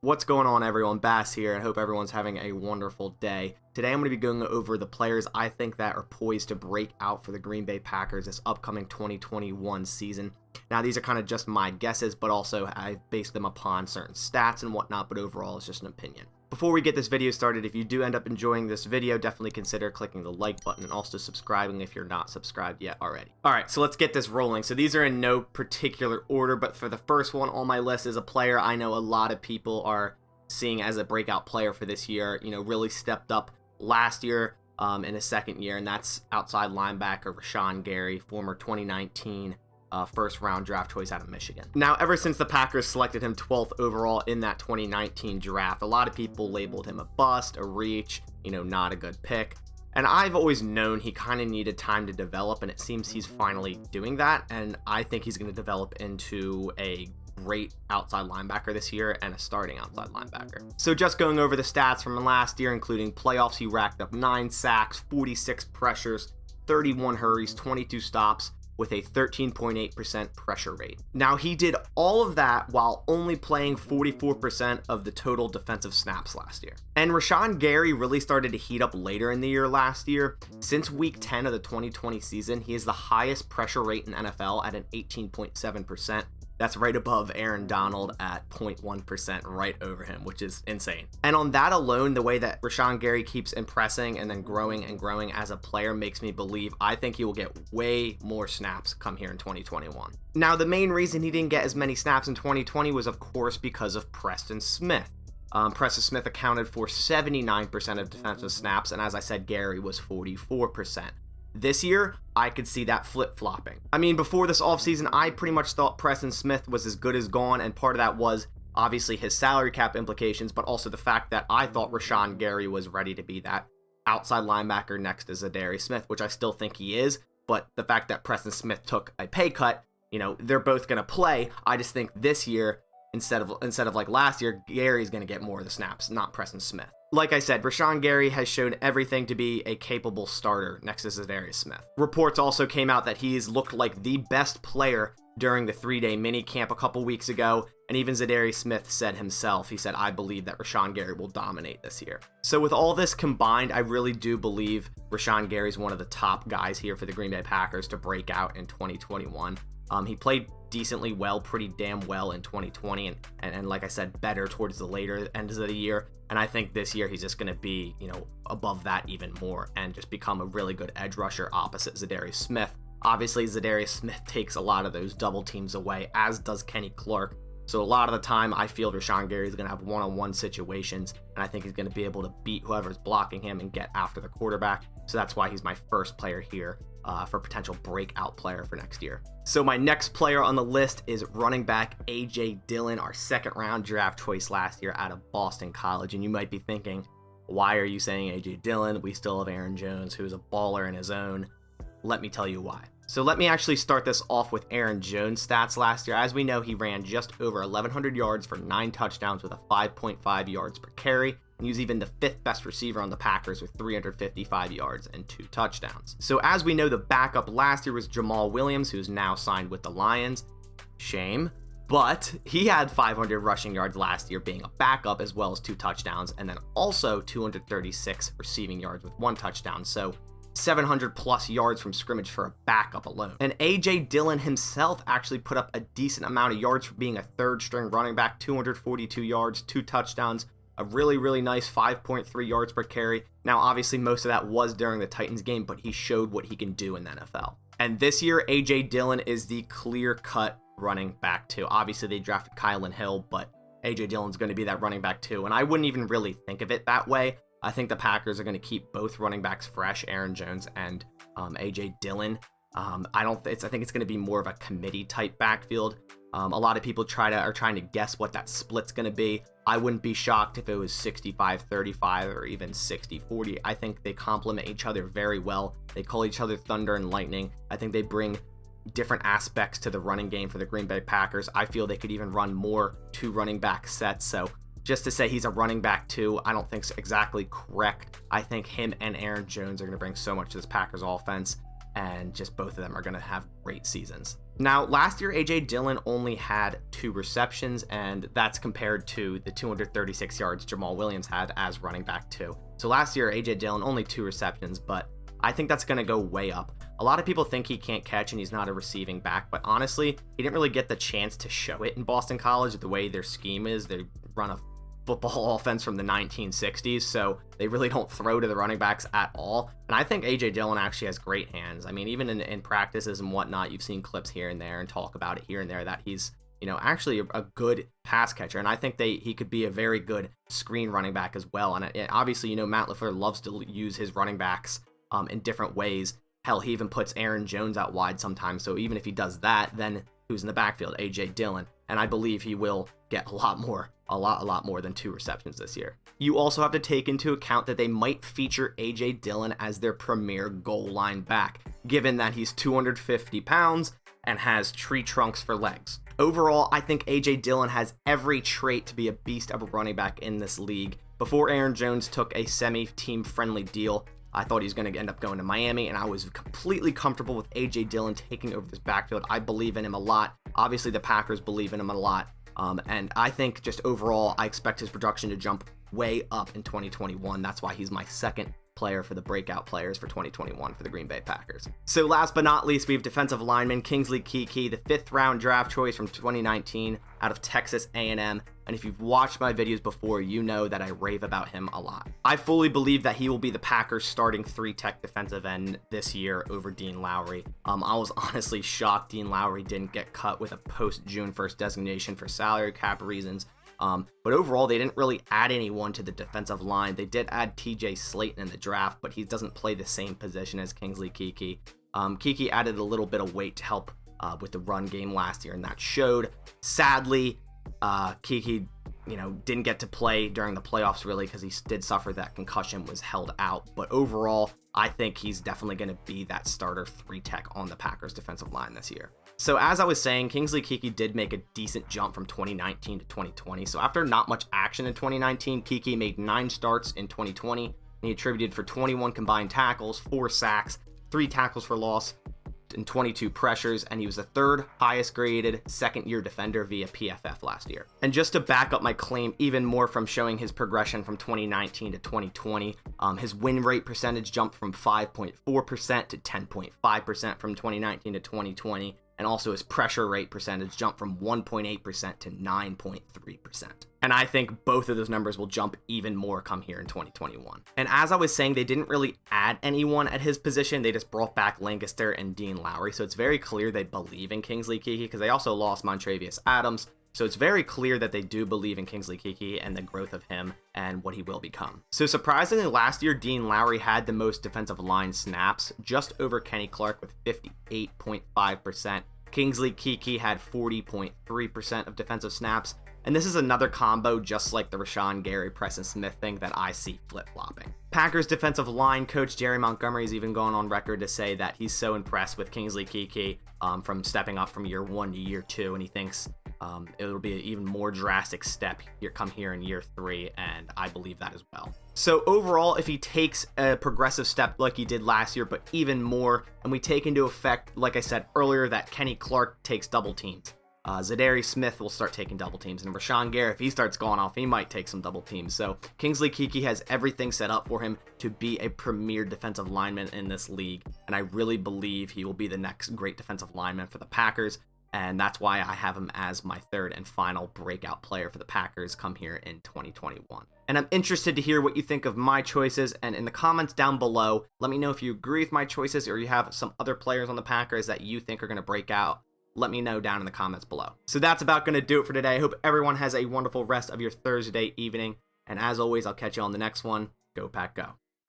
What's going on, everyone? Bass here, and hope everyone's having a wonderful day. Today I'm going to be going over the players I think that are poised to break out for the Green Bay Packers this upcoming 2021 season. Now, these are kind of just my guesses, but also I've based them upon certain stats and whatnot, but overall it's just an opinion. Before we get this video started, if you do end up enjoying this video, definitely consider clicking the like button and also subscribing if you're not subscribed yet already. Alright, so let's get this rolling. So these are in no particular order, but for the first one on my list is a player I know a lot of people are seeing as a breakout player for this year. You know, really stepped up last year in his second year, and that's outside linebacker Rashaan Gary, former 2019 first round draft choice out of Michigan. Now, ever since the Packers selected him 12th overall in that 2019 draft, a lot of people labeled him a bust, a reach, you know, not a good pick. And I've always known he kind of needed time to develop, and it seems he's finally doing that. And I think he's going to develop into a great outside linebacker this year and a starting outside linebacker. So just going over the stats from last year, including playoffs, he racked up 9 sacks, 46 pressures, 31 hurries, 22 stops, with a 13.8% pressure rate. Now, he did all of that while only playing 44% of the total defensive snaps last year. And Rashaan Gary really started to heat up later in the year last year. Since week 10 of the 2020 season, he is the highest pressure rate in NFL at an 18.7%. That's right above Aaron Donald at 0.1%, right over him, which is insane. And on that alone, the way that Rashaan Gary keeps impressing and then growing and growing as a player makes me believe I think he will get way more snaps come here in 2021. Now, the main reason he didn't get as many snaps in 2020 was, of course, because of Preston Smith. Preston Smith accounted for 79% of defensive snaps, and as I said, Gary was 44%. This year, I could see that flip-flopping. I mean, before this offseason, I pretty much thought Preston Smith was as good as gone, and part of that was obviously his salary cap implications, but also the fact that I thought Rashaan Gary was ready to be that outside linebacker next to Za'Darius Smith, which I still think he is, but the fact that Preston Smith took a pay cut, you know, they're both going to play. I just think this year, instead of like last year, Gary's going to get more of the snaps, not Preston Smith. Like I said, Rashaan Gary has shown everything to be a capable starter next to Za'Darius Smith. Reports also came out that he's looked like the best player during the 3-day minicamp a couple weeks ago, and even Za'Darius Smith said himself, he said, I believe that Rashaan Gary will dominate this year. So with all this combined, I really do believe Rashaan Gary is one of the top guys here for the Green Bay Packers to break out in 2021. He played decently well, pretty damn well in 2020, and like I said, better towards the later ends of the year. And I think this year he's just going to be, you know, above that even more and just become a really good edge rusher opposite Za'Darius Smith. Obviously, Za'Darius Smith takes a lot of those double teams away, as does Kenny Clark. So a lot of the time, I feel Rashaan Gary is going to have one-on-one situations, and I think he's going to be able to beat whoever's blocking him and get after the quarterback. So that's why he's my first player here for potential breakout player for next year. So my next player on the list is running back A.J. Dillon, our second-round draft choice last year out of Boston College. And you might be thinking, why are you saying A.J. Dillon? We still have Aaron Jones, who's a baller in his own. Let me tell you why. So let me actually start this off with Aaron Jones' stats last year. As we know, he ran just over 1,100 yards for 9 touchdowns with a 5.5 yards per carry. He was even the 5th best receiver on the Packers with 355 yards and 2 touchdowns. So as we know, the backup last year was Jamal Williams, who's now signed with the Lions. Shame. But he had 500 rushing yards last year being a backup, as well as 2 touchdowns, and then also 236 receiving yards with 1 touchdown. So 700 plus yards from scrimmage for a backup alone. And A.J. Dillon himself actually put up a decent amount of yards for being a third string running back, 242 yards, 2 touchdowns, a really, really nice 5.3 yards per carry. Now, obviously, most of that was during the Titans game, but he showed what he can do in the NFL. And this year, A.J. Dillon is the clear-cut running back too. Obviously, they drafted Kylan Hill, but A.J. Dillon's going to be that running back too. And I wouldn't even really think of it that way. I think the Packers are going to keep both running backs fresh, Aaron Jones and A.J. Dillon. I think it's going to be more of a committee type backfield. A lot of people are trying to guess what that split's going to be. I wouldn't be shocked if it was 65-35 or even 60-40. I think they complement each other very well. They call each other thunder and lightning. I think they bring different aspects to the running game for the Green Bay Packers. I feel they could even run more 2 running back sets. So just to say he's a running back too, I don't think is exactly correct. I think him and Aaron Jones are going to bring so much to this Packers offense, and just both of them are going to have great seasons. Now, last year, A.J. Dillon only had 2 receptions, and that's compared to the 236 yards Jamal Williams had as running back 2. So last year, A.J. Dillon only 2 receptions, but I think that's going to go way up. A lot of people think he can't catch and he's not a receiving back, but honestly, he didn't really get the chance to show it in Boston College. The way their scheme is, they run a football offense from the 1960s, so they really don't throw to the running backs at all. And I think A.J. Dillon actually has great hands. I mean, even in practices and whatnot, you've seen clips here and there and talk about it here and there that he's, actually a good pass catcher. And I think he could be a very good screen running back as well. And obviously, Matt LaFleur loves to use his running backs in different ways. Hell, he even puts Aaron Jones out wide sometimes. So even if he does that, then who's in the backfield? A.J. Dillon. And I believe he will get a lot more than 2 receptions this year. You also have to take into account that they might feature A.J. Dillon as their premier goal line back, given that he's 250 pounds and has tree trunks for legs. Overall, I think A.J. Dillon has every trait to be a beast of a running back in this league. Before Aaron Jones took a semi-team friendly deal, I thought he was going to end up going to Miami, and I was completely comfortable with A.J. Dillon taking over this backfield. I believe in him a lot. Obviously, the Packers believe in him a lot. And I think just overall, I expect his production to jump way up in 2021. That's why he's my second player for the breakout players for 2021 for the Green Bay Packers. So last but not least, we have defensive lineman Kingsley Kiki, the 5th round draft choice from 2019 out of Texas A&M. And if you've watched my videos before, you know that I rave about him a lot. I fully believe that he will be the Packers starting 3-tech defensive end this year over Dean Lowry. I was honestly shocked Dean Lowry didn't get cut with a post June 1st designation for salary cap reasons. But overall, they didn't really add anyone to the defensive line. They did add TJ Slayton in the draft, but he doesn't play the same position as Kingsley Kiki. Kiki added a little bit of weight to help with the run game last year, and that showed. Sadly, Kiki, didn't get to play during the playoffs really because he did suffer that concussion, was held out. But overall, I think he's definitely going to be that starter 3-tech on the Packers defensive line this year. So as I was saying, Kingsley Kiki did make a decent jump from 2019 to 2020. So after not much action in 2019, Kiki made 9 starts in 2020, and he attributed for 21 combined tackles, 4 sacks, 3 tackles for loss, and 22 pressures, and he was the 3rd highest graded second-year defender via PFF last year. And just to back up my claim even more from showing his progression from 2019 to 2020, his win rate percentage jumped from 5.4% to 10.5% from 2019 to 2020. And also his pressure rate percentage jumped from 1.8% to 9.3%. And I think both of those numbers will jump even more come here in 2021. And as I was saying, they didn't really add anyone at his position. They just brought back Lancaster and Dean Lowry. So it's very clear they believe in Kingsley Kiki because they also lost Montravius Adams. So it's very clear that they do believe in Kingsley Kiki and the growth of him and what he will become. So surprisingly, last year, Dean Lowry had the most defensive line snaps, just over Kenny Clark with 58.5%. Kingsley Kiki had 40.3% of defensive snaps. And this is another combo just like the Rashaan Gary, Preston Smith thing that I see flip-flopping. Packers defensive line coach Jerry Montgomery has even gone on record to say that he's so impressed with Kingsley Kiki from stepping up from year 1 to year 2, and he thinks it will be an even more drastic step here in year 3, and I believe that as well. So overall, if he takes a progressive step like he did last year, but even more, and we take into effect, like I said earlier, that Kenny Clark takes double teams, Za'Darius Smith will start taking double teams, and Rashaan Gary, if he starts going off, he might take some double teams. So Kingsley Kiki has everything set up for him to be a premier defensive lineman in this league, and I really believe he will be the next great defensive lineman for the Packers, and that's why I have him as my 3rd and final breakout player for the Packers come here in 2021. And I'm interested to hear what you think of my choices, and in the comments down below, let me know if you agree with my choices or you have some other players on the Packers that you think are going to break out. Let me know down in the comments below. So that's about going to do it for today. I hope everyone has a wonderful rest of your Thursday evening, and as always, I'll catch you on the next one. Go Pack Go.